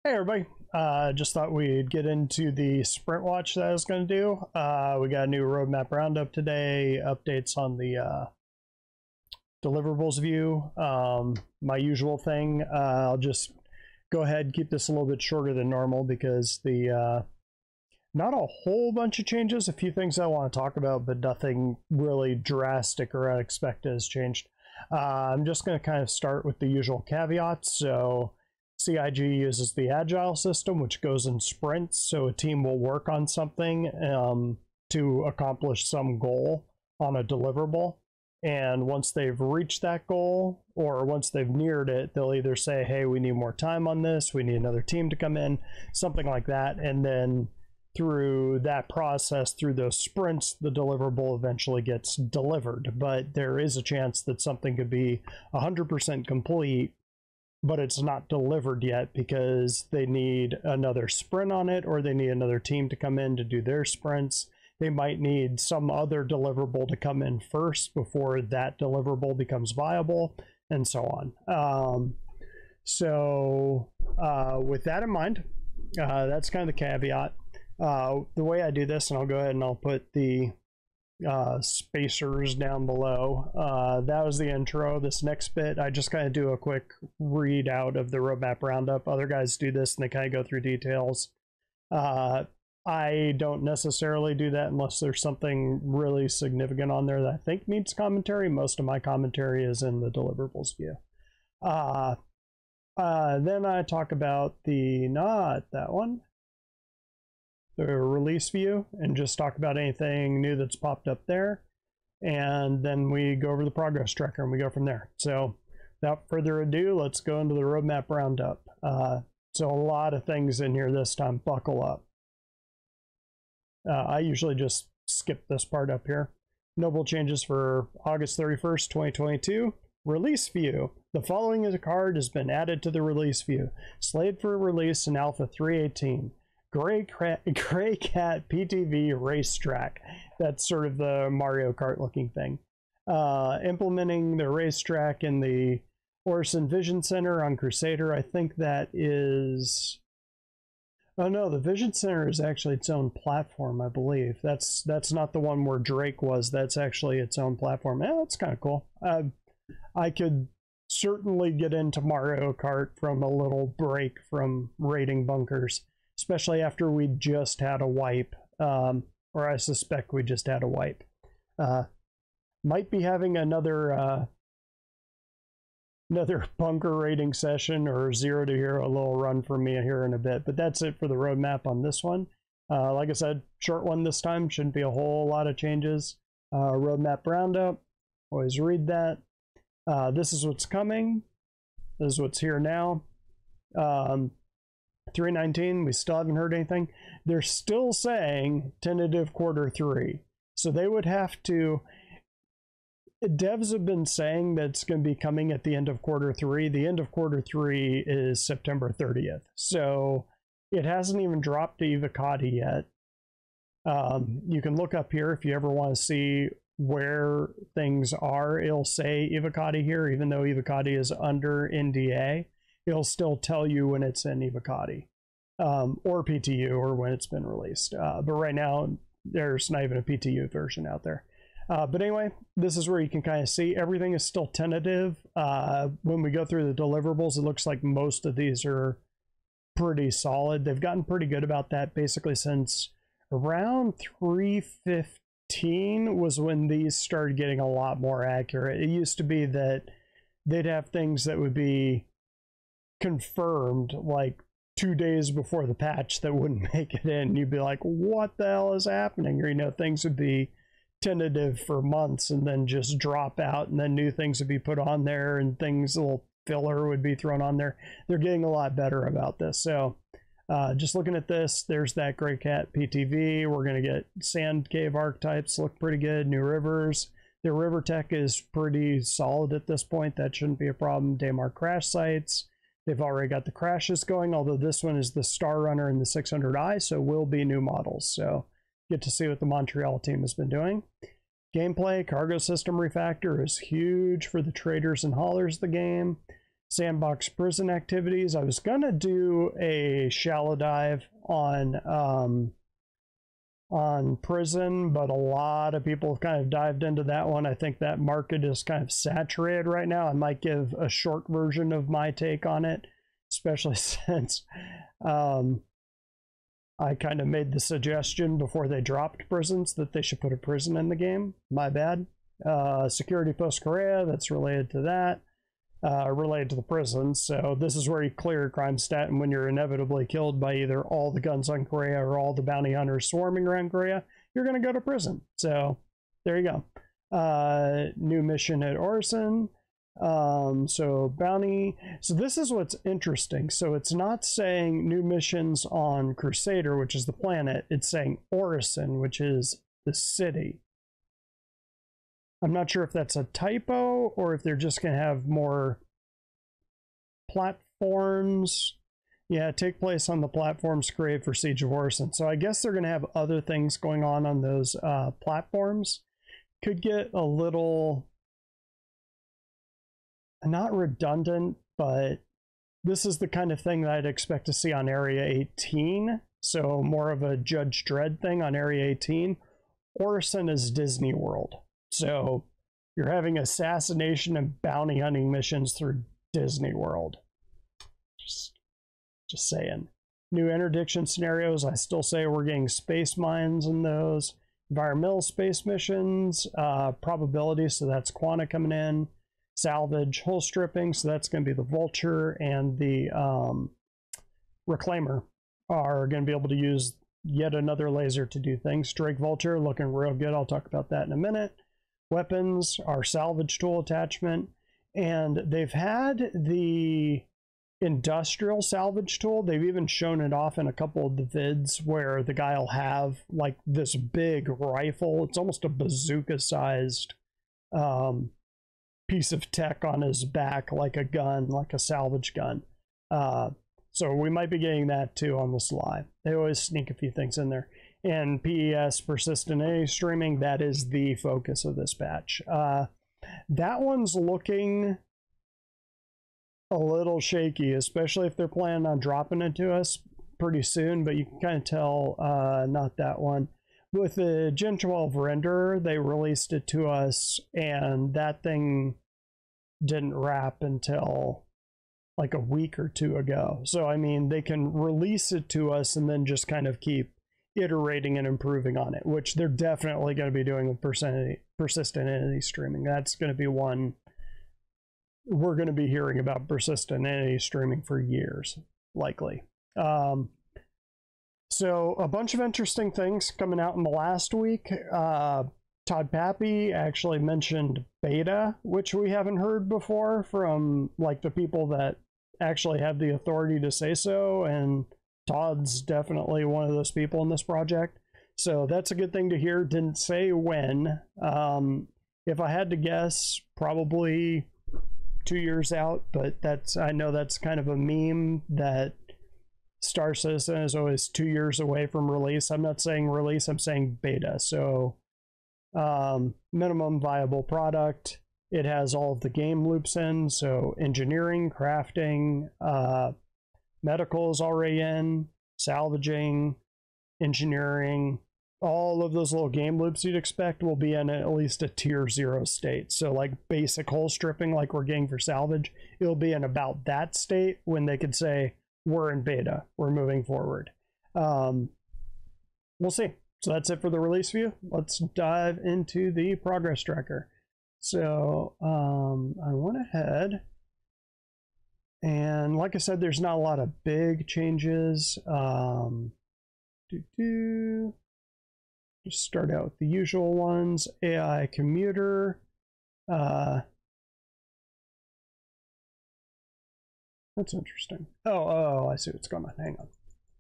Hey everybody, just thought we'd get into the Sprintwatch that I was going to do. We got a new roadmap roundup today, updates on the deliverables view. My usual thing, I'll just go ahead and keep this a little bit shorter than normal because the not a whole bunch of changes, a few things I want to talk about, but nothing really drastic or unexpected has changed. I'm just going to kind of start with the usual caveats. So CIG uses the agile system, which goes in sprints. So a team will work on something to accomplish some goal on a deliverable. And once they've reached that goal, or once they've neared it, they'll either say, hey, we need more time on this, we need another team to come in, something like that. And then through that process, through those sprints, the deliverable eventually gets delivered. But there is a chance that something could be 100% complete, but it's not delivered yet because they need another sprint on it, or they need another team to come in to do their sprints. They might need some other deliverable to come in first before that deliverable becomes viable, and so on. With that in mind, that's kind of the caveat. The way I do this, and I'll go ahead and I'll put the spacers down below. That was the intro. This next bit, I just kind of do a quick readout of the roadmap roundup. Other guys do this and they kind of go through details. I don't necessarily do that unless there's something really significant on there that I think needs commentary. Most of my commentary is in the deliverables view. Then I talk about not that one, the release view, and just talk about anything new that's popped up there. And then we go over the progress tracker and we go from there. So without further ado, let's go into the roadmap roundup. So a lot of things in here this time, buckle up. I usually just skip this part up here. Notable changes for August 31st, 2022. Release view. The following as a card has been added to the release view. Slated for release in Alpha 3.18. Gray Cat PTV Racetrack. That's sort of the Mario Kart looking thing. Implementing the racetrack in the Orson Vision Center on Crusader. I think that is... Oh no, the Vision Center is actually its own platform, I believe. That's not the one where Drake was. That's actually its own platform. Yeah, that's kind of cool. I could certainly get into Mario Kart from a little break from raiding bunkers, especially after we just had a wipe, or I suspect we just had a wipe. Might be having another bunker raiding session or 0 to hero, a little run for me here in a bit, but that's it for the roadmap on this one. Like I said, short one this time, shouldn't be a whole lot of changes. Roadmap roundup, always read that. This is what's coming. This is what's here now. 319, we still haven't heard anything. They're still saying tentative Q3. So they would have to... Devs have been saying that it's going to be coming at the end of Q3. The end of Q3 is September 30th. So it hasn't even dropped to Evocati yet. You can look up here if you ever want to see where things are. It'll say Evocati here, even though Evocati is under NDA. It'll still tell you when it's in Evocati, or PTU, or when it's been released. But right now, there's not even a PTU version out there. But anyway, this is where you can kind of see everything is still tentative. When we go through the deliverables, it looks like most of these are pretty solid. They've gotten pretty good about that basically since around 315 was when these started getting a lot more accurate. It used to be that they'd have things that would be confirmed like 2 days before the patch that wouldn't make it in. You'd be like, what the hell is happening? Or, things would be tentative for months and then just drop out, and then new things would be put on there, and things, a little filler would be thrown on there. They're getting a lot better about this. So just looking at this, there's that Gray Cat PTV. We're going to get Sand Cave archetypes, look pretty good. New rivers. The river tech is pretty solid at this point. That shouldn't be a problem. Daymar crash sites. They've already got the crashes going, although this one is the Star Runner and the 600i, so will be new models. So get to see what the Montreal team has been doing. Gameplay, cargo system refactor is huge for the traders and haulers of the game. Sandbox prison activities. I was gonna do a shallow dive on prison, but a lot of people have kind of dived into that one. I think that market is kind of saturated right now. I might give a short version of my take on it, especially since I kind of made the suggestion before they dropped prisons that they should put a prison in the game. My bad. Security Post Korea, that's related to that. Related to the prisons. So this is where you clear your crime stat, and when you're inevitably killed by either all the guns on Korea or all the bounty hunters swarming around Korea, you're going to go to prison. So there you go. New mission at Orison. So bounty. So this is what's interesting. So it's not saying new missions on Crusader, which is the planet. It's saying Orison, which is the city. I'm not sure if that's a typo or if they're just going to have more platforms. Yeah, take place on the platforms created for Siege of Orison. So I guess they're going to have other things going on those platforms. Could get a little, not redundant, but this is the kind of thing that I'd expect to see on Area 18. So more of a Judge Dredd thing on Area 18. Orison is Disney World. So you're having assassination and bounty hunting missions through Disney World. Just saying. New interdiction scenarios. I still say we're getting space mines in those. Environmental space missions. Probability. So that's Quanta coming in. Salvage, hull stripping. So that's going to be the Vulture and the Reclaimer are going to be able to use yet another laser to do things. Drake Vulture looking real good. I'll talk about that in a minute. Weapons, our salvage tool attachment, and they've had the industrial salvage tool. They've even shown it off in a couple of the vids where the guy will have like this big rifle. It's almost a bazooka sized piece of tech on his back, like a gun, like a salvage gun. So we might be getting that too on this live. They always sneak a few things in there. And PES, persistent AI streaming, that is the focus of this batch. That one's looking a little shaky, especially if they're planning on dropping it to us pretty soon, but you can kind of tell not that one. With the Gen 12 renderer, they released it to us, and that thing didn't wrap until like a week or two ago. So, I mean, they can release it to us and then just kind of keep iterating and improving on it, which they're definitely going to be doing with persistent entity streaming. That's going to be one we're going to be hearing about, persistent entity streaming for years, likely. So a bunch of interesting things coming out in the last week. Todd Pappy actually mentioned beta, which we haven't heard before from like the people that actually have the authority to say so, and Todd's definitely one of those people in this project. So that's a good thing to hear. Didn't say when. If I had to guess, probably 2 years out, but I know that's kind of a meme that Star Citizen is always 2 years away from release. I'm not saying release, I'm saying beta. So minimum viable product. It has all of the game loops in, so engineering, crafting, medical is already in, salvaging, engineering, all of those little game loops you'd expect will be in at least a tier 0 state. So like basic hull stripping like we're getting for salvage, it'll be in about that state when they could say, we're in beta, we're moving forward. We'll see. So that's it for the release view. Let's dive into the progress tracker. So I went ahead, and like I said, there's not a lot of big changes. Just start out with the usual ones. AI commuter. That's interesting. Oh, I see what's going on. Hang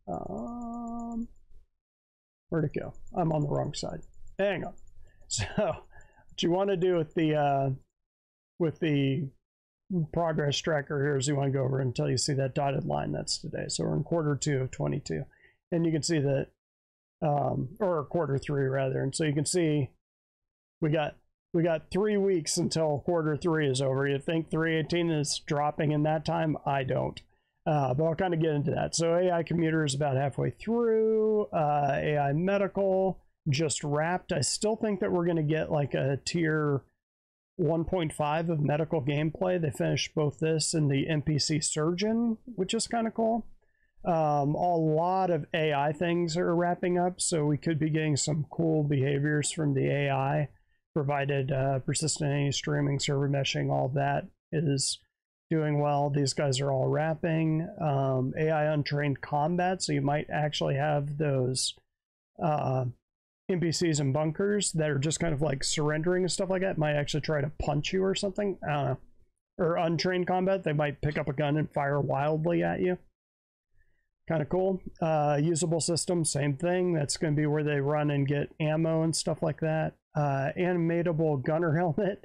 on. Where'd it go? I'm on the wrong side. Hang on. So what you want to do with the progress tracker here is you want to go over until you see that dotted line. That's today. So we're in Q2 of 22, and you can see that, or Q3 rather. And so you can see we got we got 3 weeks until Q3 is over. You think 318 is dropping in that time? I don't. But I'll kind of get into that. So AI commuter is about halfway through. AI medical just wrapped. I still think that we're going to get like a tier 1.5 of medical gameplay. They finished both this and the NPC surgeon, which is kind of cool. A lot of AI things are wrapping up, so we could be getting some cool behaviors from the AI, provided persistent streaming, server meshing, all of that is doing well. These guys are all wrapping. AI untrained combat, so you might actually have those NPCs and bunkers that are just kind of like surrendering and stuff like that, might actually try to punch you or something. Or untrained combat, they might pick up a gun and fire wildly at you. Kind of cool. Usable system, same thing. That's going to be where they run and get ammo and stuff like that. Animatable gunner helmet.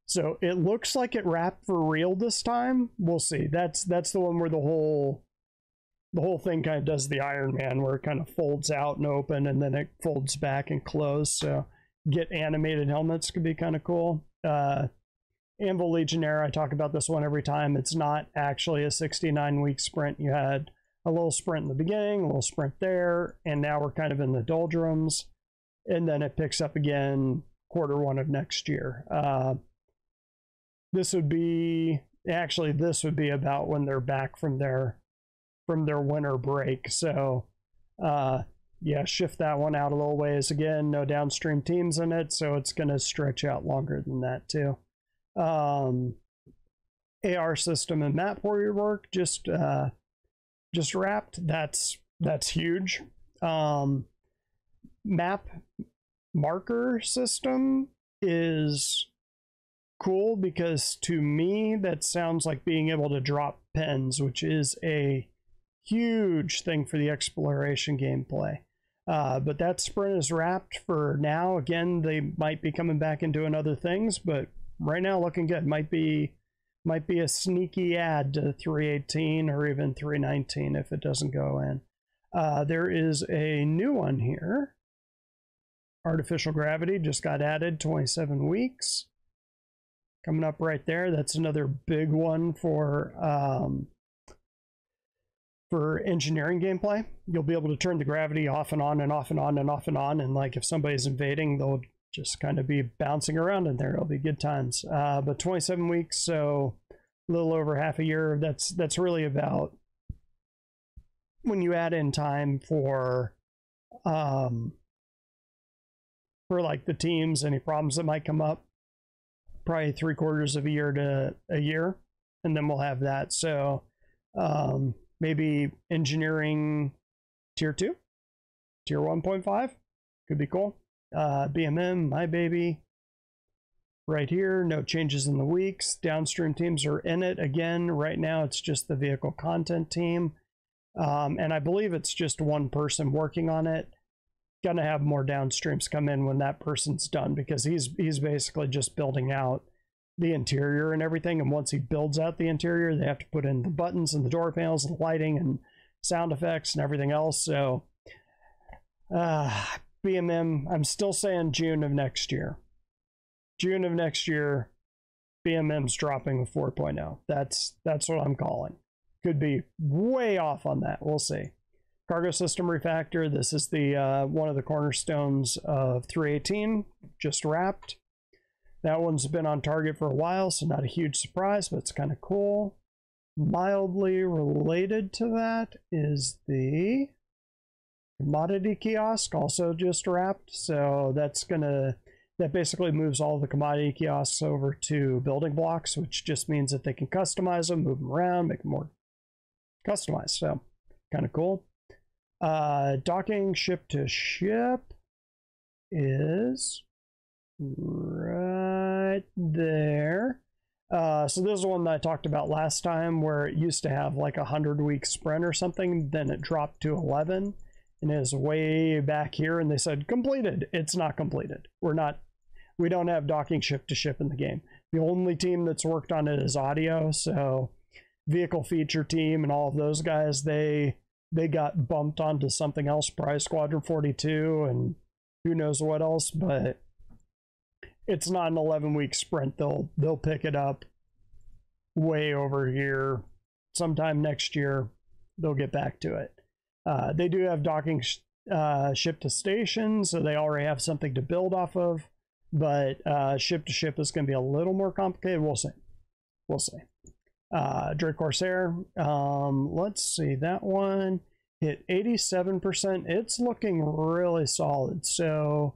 So it looks like it wrapped for real this time. We'll see. That's the one where the whole thing kind of does the Iron Man, where it kind of folds out and open and then it folds back and close. So get animated helmets could be kind of cool. Anvil Legionnaire, I talk about this one every time. It's not actually a 69-week sprint. You had a little sprint in the beginning, a little sprint there, and now we're kind of in the doldrums, and then it picks up again Q1 of next year. This would be about when they're back from their winter break. So yeah, shift that one out a little ways. Again, no downstream teams in it, so it's going to stretch out longer than that too. AR system and map warrior work just wrapped. That's huge. Map marker system is cool because to me that sounds like being able to drop pens, which is a huge thing for the exploration gameplay. But that sprint is wrapped for now. Again, they might be coming back and doing other things, but right now looking good. Might be a sneaky add to 318 or even 319 if it doesn't go in. There is a new one here. Artificial gravity just got added, 27 weeks. Coming up right there. That's another big one for engineering gameplay. You'll be able to turn the gravity off and on and off and on and off and on, and like if somebody's invading, they'll just kind of be bouncing around in there. It'll be good times. But 27 weeks, so a little over half a year. That's really about when you add in time for like the teams, any problems that might come up, probably 3/4 of a year to a year, and then we'll have that. So maybe engineering tier 2, tier 1.5 could be cool. BMM, my baby, right here. No changes in the weeks. Downstream teams are in it again. Right now it's just the vehicle content team, and I believe it's just one person working on it. Gonna have more downstreams come in when that person's done, because he's basically just building out the interior and everything, and once he builds out the interior, they have to put in the buttons and the door panels and the lighting and sound effects and everything else. So BMM, I'm still saying June of next year. June of next year, BMM's dropping with 4.0. That's what I'm calling. Could be way off on that. We'll see. Cargo system refactor. This is the one of the cornerstones of 318. Just wrapped. That one's been on target for a while, so not a huge surprise, but it's kind of cool. Mildly related to that is the commodity kiosk, also just wrapped. So that basically moves all the commodity kiosks over to building blocks, which just means that they can customize them, move them around, make them more customized. So kind of cool. Docking ship to ship is right there. So this is one that I talked about last time, where it used to have like 100-week sprint or something, then it dropped to 11 and is way back here, and they said completed. It's not completed. We don't have docking ship to ship in the game. The only team that's worked on it is audio, so vehicle feature team and all of those guys, they got bumped onto something else, Prize Squadron 42 and who knows what else, but it's not an 11-week sprint. They'll pick it up way over here sometime next year. They'll get back to it. They do have docking ship to station, so they already have something to build off of, but ship to ship is going to be a little more complicated. We'll see. Drake Corsair, let's see, that one hit 87%. It's looking really solid. So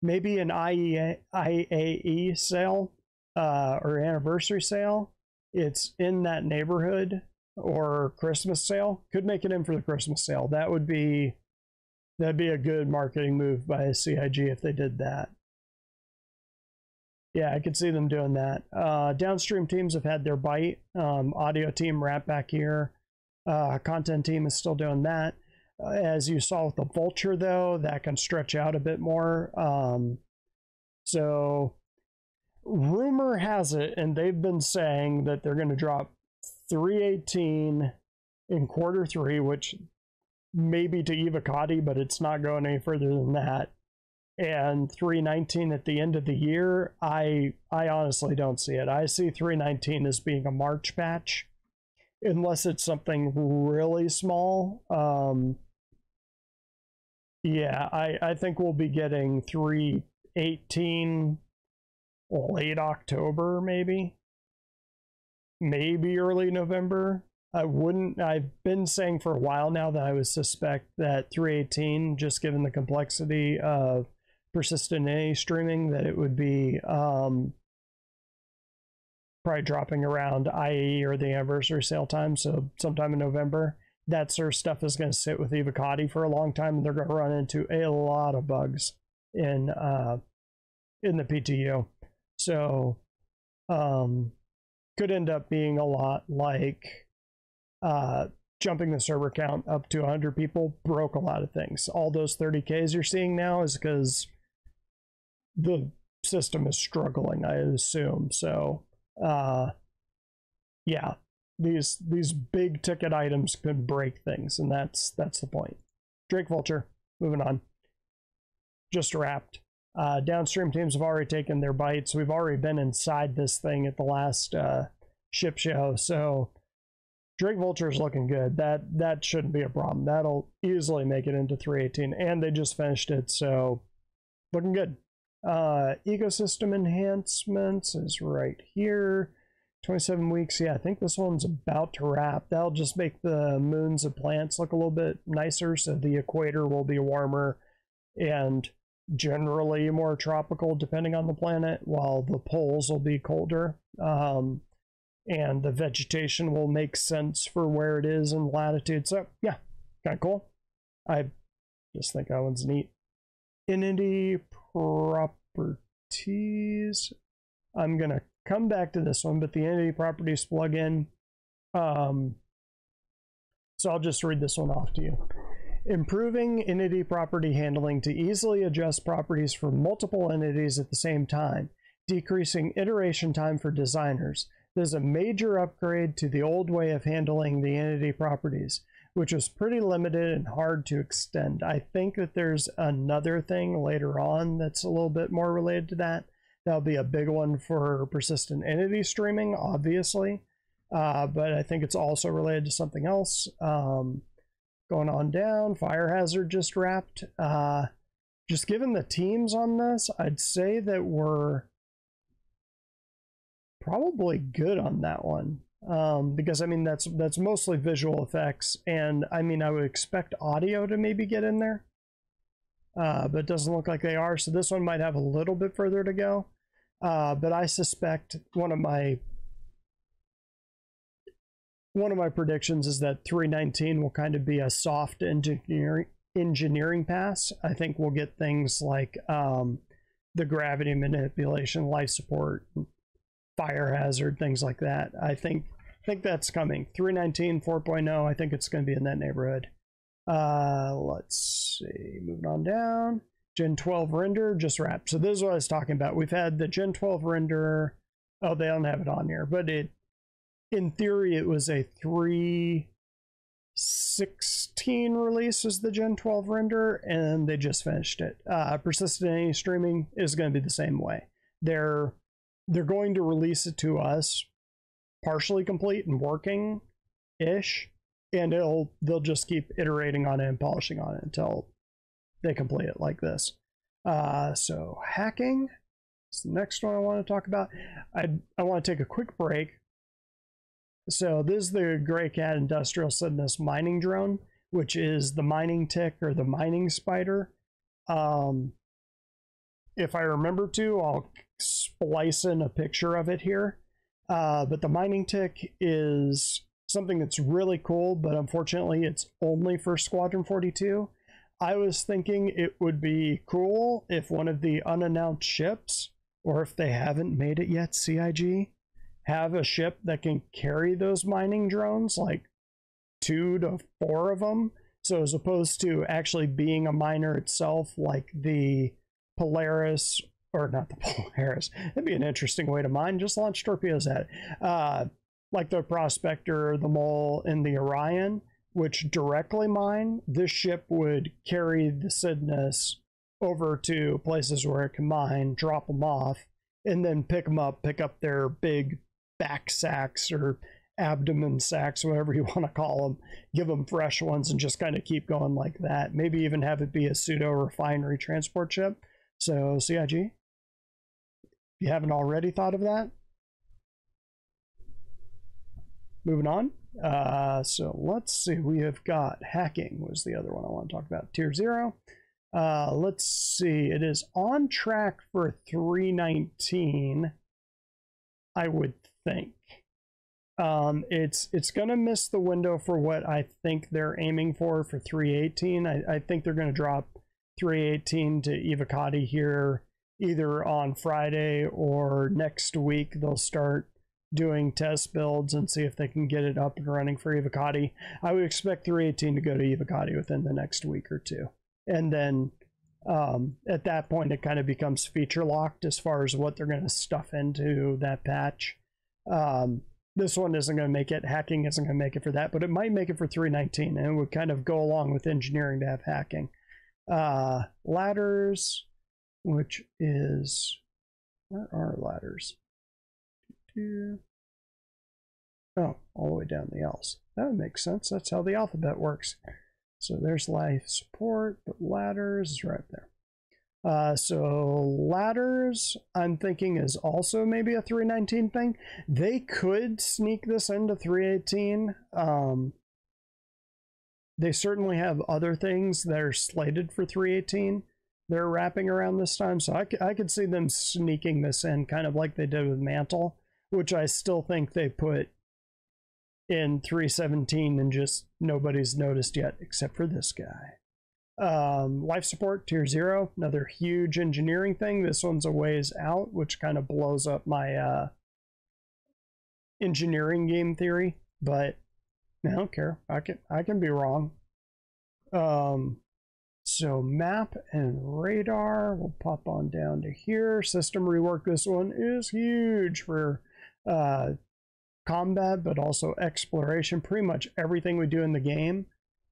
maybe an IAE sale or anniversary sale. It's in that neighborhood, or Christmas sale. Could make it in for the Christmas sale. That'd be a good marketing move by CIG if they did that. Yeah, I could see them doing that. Downstream teams have had their bite. Audio team wrap back here. Content team is still doing that. As you saw with the Vulture, though, that can stretch out a bit more. So rumor has it, and they've been saying that they're going to drop 318 in Q3, which maybe to Evocati, but it's not going any further than that. And 319 at the end of the year. I honestly don't see it. I see 319 as being a March patch, unless it's something really small. Yeah, I think we'll be getting 318 late October, maybe early November. I've been saying for a while now that I would suspect that 318, just given the complexity of persistent NA streaming, that it would be probably dropping around IE or the anniversary sale time, so sometime in November. That sort of stuff is going to sit with Evocati for a long time, and they're going to run into a lot of bugs in the PTU. So could end up being a lot like jumping the server count up to 100 people broke a lot of things. All those 30Ks you're seeing now is because the system is struggling, I assume. So yeah, these big ticket items could break things, and that's the point. Drake Vulture, moving on. Just wrapped. Downstream teams have already taken their bites. We've already been inside this thing at the last ship show, so Drake Vulture is looking good. That shouldn't be a problem. That'll easily make it into 318, and they just finished it, so looking good. Ecosystem enhancements is right here. 27 weeks. Yeah, I think this one's about to wrap. That'll just make the moons of plants look a little bit nicer, so the equator will be warmer and generally more tropical depending on the planet, while the poles will be colder. And the vegetation will make sense for where it is in latitude. So yeah, kind of cool. I just think that one's neat. Entity properties. I'm gonna come back to this one, but the entity properties plugin. So I'll just read this one off to you. Improving entity property handling to easily adjust properties for multiple entities at the same time, decreasing iteration time for designers. There's a major upgrade to the old way of handling the entity properties, which was pretty limited and hard to extend. I think that there's another thing later on that's a little bit more related to that. That'll be a big one for persistent entity streaming, obviously, but I think it's also related to something else. Going on down, Fire Hazard just wrapped. Just given the teams on this, I'd say that we're probably good on that one, because I mean that's mostly visual effects, and I mean I would expect audio to maybe get in there, but it doesn't look like they are, so this one might have a little bit further to go. But I suspect one of my predictions is that 319 will kind of be a soft engineering pass. I think we'll get things like the gravity manipulation, life support, Fire Hazard, things like that. I think that's coming. 319 4.0, I think it's going to be in that neighborhood. Let's see, moving on down. Gen 12 render just wrapped. So this is what I was talking about. We've had the Gen 12 render. Oh, they don't have it on here, but in theory, it was a 3 16 release is the Gen 12 render, and they just finished it. Persistent streaming is going to be the same way. They're going to release it to us partially complete and working ish, and they'll just keep iterating on it and polishing on it until they complete it like this. So hacking is the next one I want to talk about. I want to take a quick break. So this is the Gray Cat Industrial Sidness mining drone, which is the mining tick or the mining spider. If I remember to, I'll splice in a picture of it here. But the mining tick is something that's really cool, but unfortunately it's only for Squadron 42. I was thinking it would be cool if one of the unannounced ships, or if they haven't made it yet, CIG, have a ship that can carry those mining drones, like 2 to 4 of them. So as opposed to actually being a miner itself, like the Polaris, or not the Polaris, that'd be an interesting way to mine, just launch torpedoes at it. Like the Prospector, the Mole, and the Orion, which directly mine, this ship would carry the Sidness over to places where it can mine, drop them off, and then pick them up, pick up their big back sacks or abdomen sacks, whatever you want to call them, give them fresh ones, and just kind of keep going like that. Maybe even have it be a pseudo refinery transport ship. So CIG, if you haven't already thought of that. Moving on. So let's see, we have got hacking was the other one I want to talk about. Tier 0. Let's see, it is on track for 319, I would think. It's gonna miss the window for what I think they're aiming for 318. I think they're gonna drop 318 to Evocati here either on Friday or next week. They'll start doing test builds and see if they can get it up and running for Evocati. I would expect 318 to go to Evocati within the next week or two. And then at that point, it kind of becomes feature locked as far as what they're going to stuff into that patch. This one isn't going to make it. Hacking isn't going to make it for that, but it might make it for 319, and it would kind of go along with engineering to have hacking. Ladders, which is, where are ladders? Oh, all the way down the L's. That would make sense. That's how the alphabet works. So there's life support, but ladders is right there. So ladders, I'm thinking, is also maybe a 319 thing. They could sneak this into 318. They certainly have other things that are slated for 318 they're wrapping around this time. So I could see them sneaking this in, kind of like they did with Mantle, which I still think they put in 317 and just nobody's noticed yet except for this guy. Life support tier 0, another huge engineering thing. This one's a ways out, which kind of blows up my engineering game theory, but I don't care. I can be wrong. So map and radar, we'll pop on down to here. System rework, this one is huge for combat, but also exploration. Pretty much everything we do in the game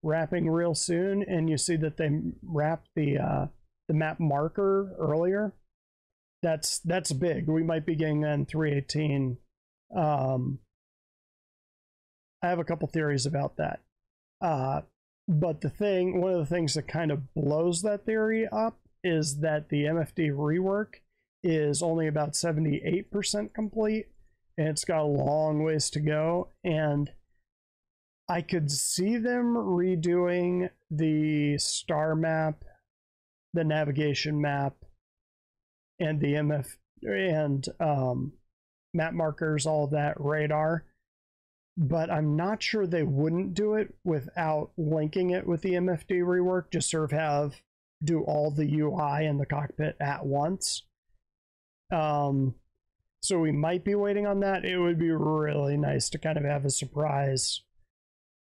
wrapping real soon, and you see that they wrapped the map marker earlier. That's big. We might be getting that in 318. I have a couple theories about that. But one of the things that kind of blows that theory up is that the MFD rework is only about 78% complete, and it's got a long ways to go. And I could see them redoing the star map, the navigation map, and the map markers, all of that, radar. But I'm not sure they wouldn't do it without linking it with the MFD rework, just sort of do all the UI in the cockpit at once. So we might be waiting on that. It would be really nice to kind of have a surprise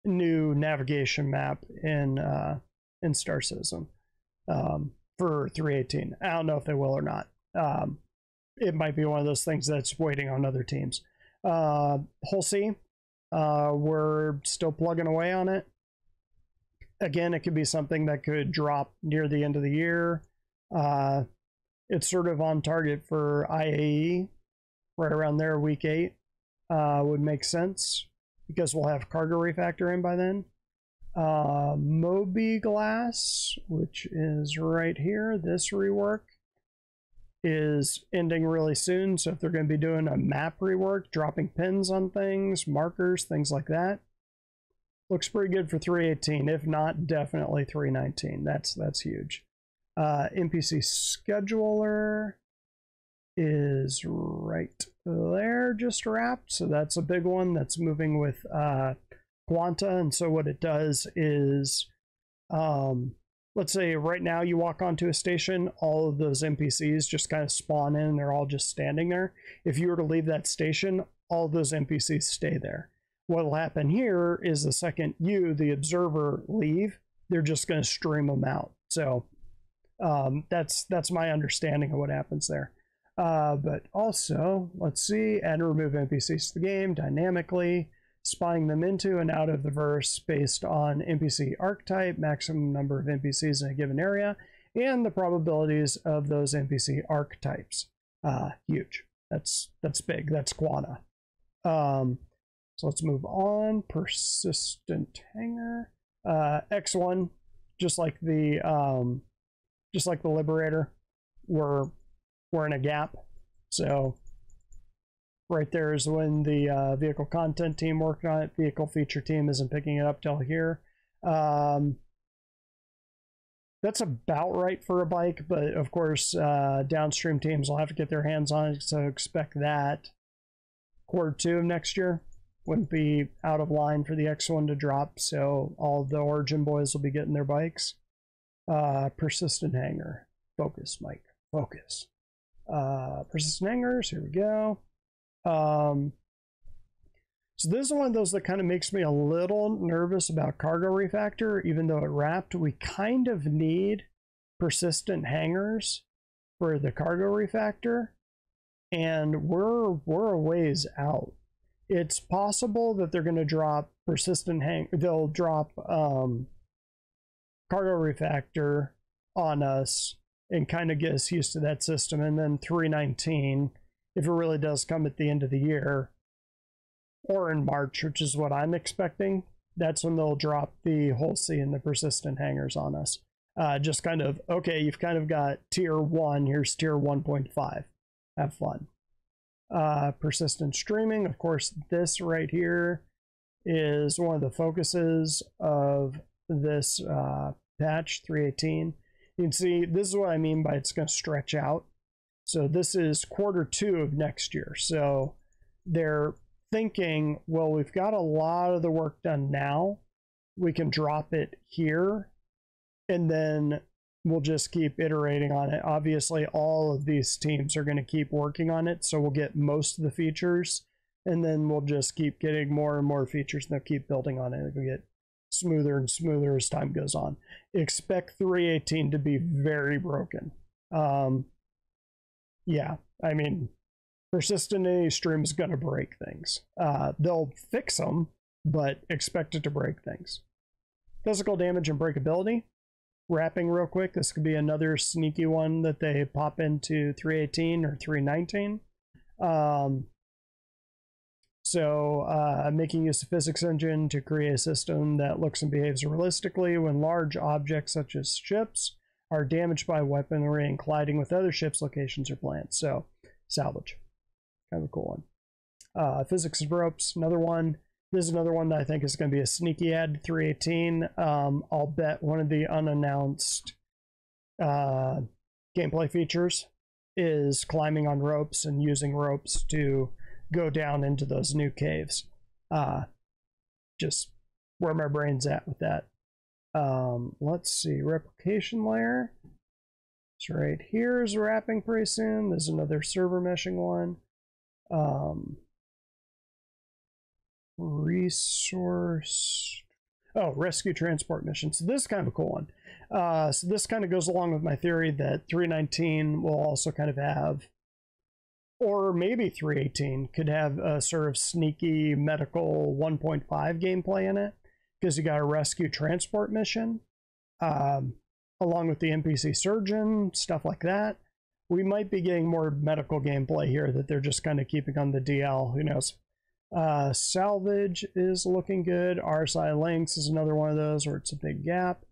new navigation map in Star Citizen for 318. I don't know if they will or not. It might be one of those things that's waiting on other teams. Hull C, we're still plugging away on it. again, it could be something that could drop near the end of the year. It's sort of on target for IAE, right around there, week 8 would make sense because we'll have cargo refactor in by then. Moby Glass, which is right here, this rework is ending really soon. So if they're going to be doing a map rework, dropping pins on things, markers, things like that, looks pretty good for 318. If not, definitely 319. That's huge. NPC scheduler is right there, just wrapped. So that's a big one that's moving with Quanta. And so what it does is, let's say right now you walk onto a station, all of those NPCs just kind of spawn in, they're all just standing there. If you were to leave that station, all of those NPCs stay there. What will happen here is the second you, the observer, leave, they're just going to stream them out. So that's my understanding of what happens there. But also, let's see, add and remove NPCs to the game dynamically, spying them into and out of the verse based on NPC archetype, maximum number of NPCs in a given area, and the probabilities of those NPC archetypes. Huge. That's big. That's Quanta. So let's move on. Persistent hanger. X1, just like the Liberator, we're in a gap. So right there is when the vehicle content team worked on it. Vehicle feature team isn't picking it up till here. That's about right for a bike, but of course downstream teams will have to get their hands on it, so expect that Q2 of next year. Wouldn't be out of line for the X1 to drop, so all the Origin boys will be getting their bikes. Persistent hanger. Focus, Mike. Focus. Persistent hangers, here we go. So this is one of those that kind of makes me a little nervous about cargo refactor, even though it wrapped. We kind of need persistent hangers for the cargo refactor, and we're a ways out. It's possible that they're going to drop they'll drop cargo refactor on us and kind of get us used to that system, and then 319, if it really does come at the end of the year or in March, which is what I'm expecting, that's when they'll drop the whole C and the persistent hangers on us. Just kind of, okay, you've kind of got tier 1, here's tier 1.5. Have fun. Persistent streaming, of course, this right here is one of the focuses of this patch 318. You can see this is what I mean by it's going to stretch out. So this is Q2 of next year. So they're thinking, well, we've got a lot of the work done now. We can drop it here, and then we'll just keep iterating on it. Obviously, all of these teams are going to keep working on it, so we'll get most of the features, and then we'll just keep getting more and more features, and they'll keep building on it. It'll get smoother and smoother as time goes on. Expect 318 to be very broken. Yeah, I mean, persistent AE stream is going to break things. They'll fix them, but expect it to break things. Physical damage and breakability. Wrapping real quick, this could be another sneaky one that they pop into 318 or 319. Making use of physics engine to create a system that looks and behaves realistically when large objects such as ships are damaged by weaponry and colliding with other ships, locations, or plants. So, salvage. Kind of a cool one. Physics of ropes, another one. This is another one that I think is going to be a sneaky add to 318. I'll bet one of the unannounced gameplay features is climbing on ropes and using ropes to go down into those new caves. Just where my brain's at with that. Let's see, replication layer. So right here is wrapping pretty soon. There's another server meshing one. Resource. Oh, rescue transport mission. So this is kind of a cool one. So this kind of goes along with my theory that 319 will also kind of have, or maybe 318 could have a sort of sneaky medical 1.5 gameplay in it. because you got a rescue transport mission, along with the NPC surgeon, stuff like that. We might be getting more medical gameplay here that they're just kind of keeping on the DL. Who knows? Salvage is looking good. RSI Links is another one of those where it's a big gap.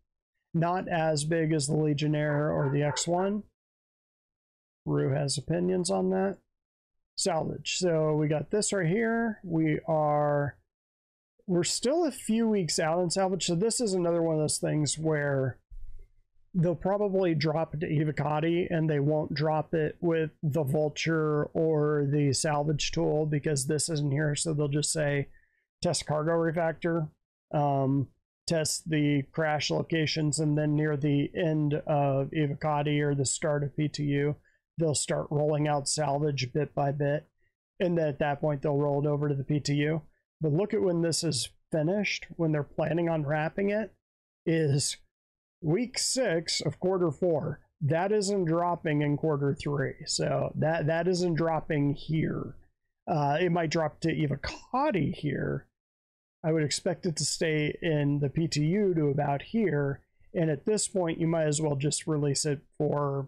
Not as big as the Legionnaire or the X1. Rue has opinions on that. Salvage. So we got this right here. We're still a few weeks out in salvage. So this is another one of those things where they'll probably drop it to Evocati and they won't drop it with the Vulture or the salvage tool because this isn't here. So they'll just say test cargo refactor, test the crash locations, and then near the end of Evocati or the start of PTU, they'll start rolling out salvage bit by bit. And then at that point, they'll roll it over to the PTU. But look at when this is finished, when they're planning on wrapping it, is week 6 of quarter 4. That isn't dropping in quarter 3. So that isn't dropping here. It might drop to Evocati here. I would expect it to stay in the PTU to about here. And at this point, you might as well just release it for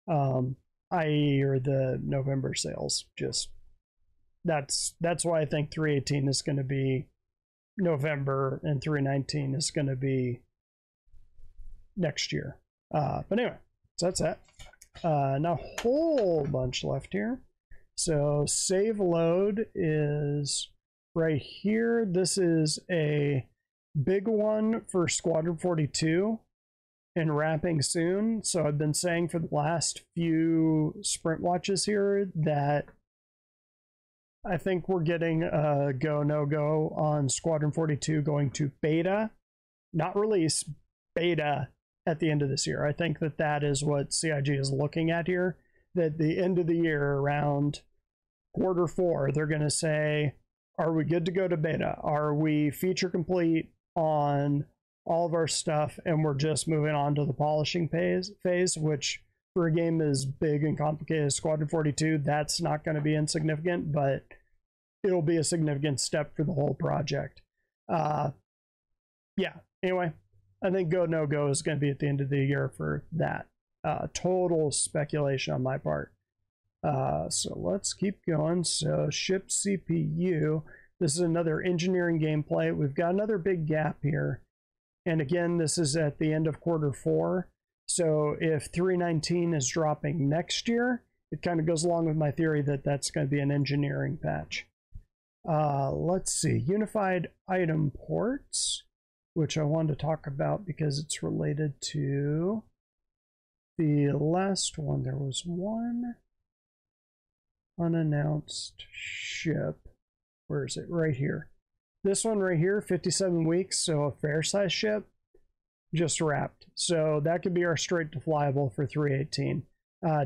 IE or the November sales. Just that's why I think 318 is going to be November and 319 is going to be next year. But anyway, so that's that. Now a whole bunch left here. So save load is right here. This is a big one for Squadron 42 and wrapping soon. So I've been saying for the last few sprint watches here that I think we're getting a go no go on Squadron 42 going to beta, not release, beta at the end of this year. I think that is what CIG is looking at here, that the end of the year around quarter 4, they're going to say, are we good to go to beta? Are we feature complete on all of our stuff and we're just moving on to the polishing phase, which for a game as big and complicated as Squadron 42, that's not going to be insignificant, but it'll be a significant step for the whole project. Yeah, anyway, I think go no go is going to be at the end of the year for that. Total speculation on my part. So let's keep going. So ship CPU. This is another engineering gameplay. We've got another big gap here. And again, this is at the end of quarter 4. So if 319 is dropping next year, it kind of goes along with my theory that that's going to be an engineering patch. Let's see. Unified item ports, which I wanted to talk about because it's related to the last one. There was one unannounced ship. Where is it? Right here. This one right here, 57 weeks, so a fair size ship, just wrapped. So that could be our straight to flyable for 318.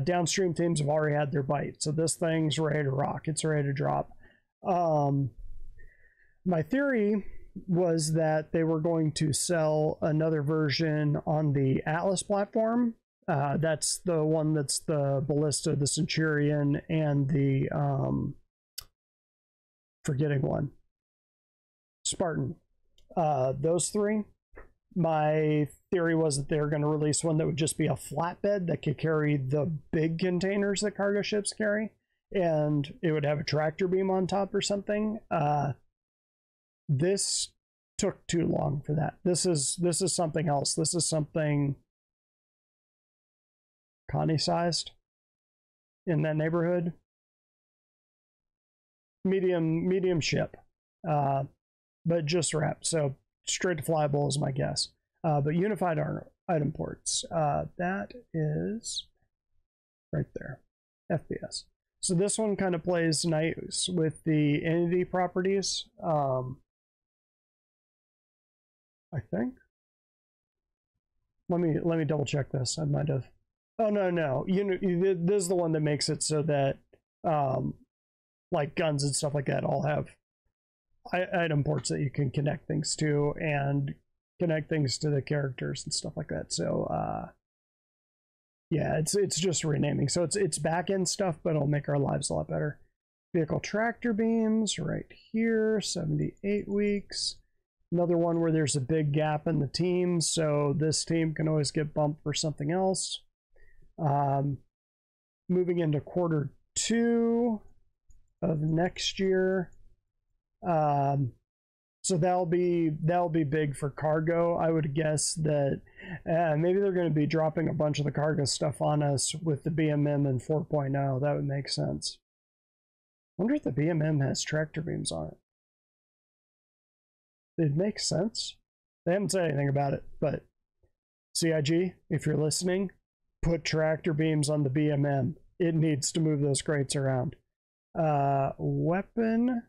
Downstream teams have already had their bite, so this thing's ready to rock. It's ready to drop. My theory was that they were going to sell another version on the Atlas platform. That's the one that's the Ballista, the Centurion, and the forgetting one, Spartan. Those 3. My theory was that they were going to release one that would just be a flatbed that could carry the big containers that cargo ships carry, and it would have a tractor beam on top or something. This took too long for that. This is something else. This is something Connie sized in that neighborhood. Medium ship, but just wrapped. So straight to flyable is my guess. But unified item ports, that is right there, FPS. So this one kind of plays nice with the entity properties. I think. Let me double check this. I might have. Oh no. This is the one that makes it so that like guns and stuff like that all have item ports that you can connect things to and connect things to the characters and stuff like that. So yeah, it's just renaming. So it's back end stuff, but it'll make our lives a lot better. Vehicle tractor beams right here, 78 weeks. Another one where there's a big gap in the team, so this team can always get bumped for something else. Moving into quarter 2 of next year. So that'll be big for cargo. I would guess that maybe they're going to be dropping a bunch of the cargo stuff on us with the BMM and 4.0. That would make sense. I wonder if the BMM has tractor beams on it. It makes sense. They haven't said anything about it, but CIG, if you're listening, put tractor beams on the BMM. It needs to move those crates around. Weapon.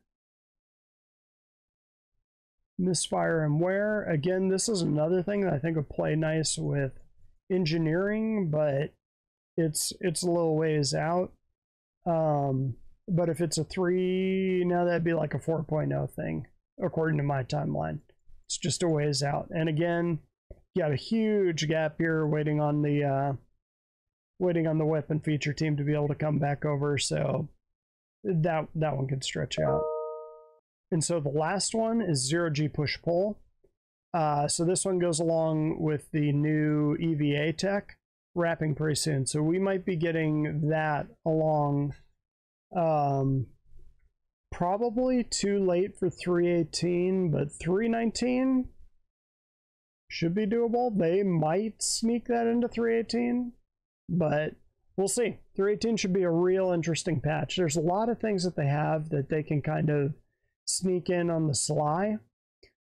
Misfire and wear. Again, this is another thing that I think would play nice with engineering, but it's a little ways out. But if it's a 3, now that'd be like a 4.0 thing, according to my timeline. It's just a ways out. And again, you got a huge gap here waiting on the weapon feature team to be able to come back over, so that one could stretch out. And so the last one is 0G push-pull. So this one goes along with the new EVA tech wrapping pretty soon. So we might be getting that along, probably too late for 318, but 319 should be doable. They might sneak that into 318, but we'll see. 318 should be a real interesting patch. There's a lot of things that they have that they can kind of sneak in on the sly.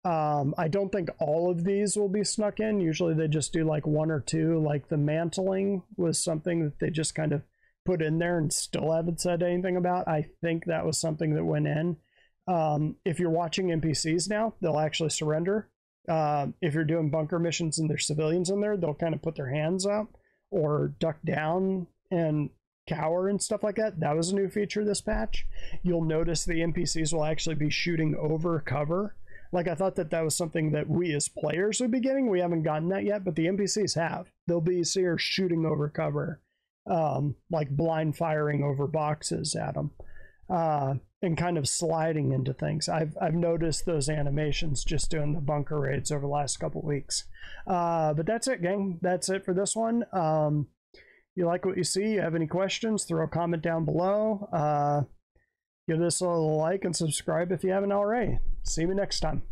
I don't think all of these will be snuck in. Usually they just do like 1 or 2. Like the mantling was something that they just kind of put in there and still haven't said anything about. I think that was something that went in. If you're watching NPCs now, they'll actually surrender. If you're doing bunker missions and there's civilians in there, they'll kind of put their hands up or duck down and cower and stuff like that. That was a new feature this patch. You'll notice the NPCs will actually be shooting over cover. Like, I thought that was something that we as players would be getting. We haven't gotten that yet, but the NPCs have. They'll be here shooting over cover, like blind firing over boxes at them, and kind of sliding into things. I've noticed those animations just doing the bunker raids over the last couple weeks. But that's it, gang. That's it for this one. You like what you see? You have any questions? Throw a comment down below. Give this a like and subscribe if you haven't already. See me next time.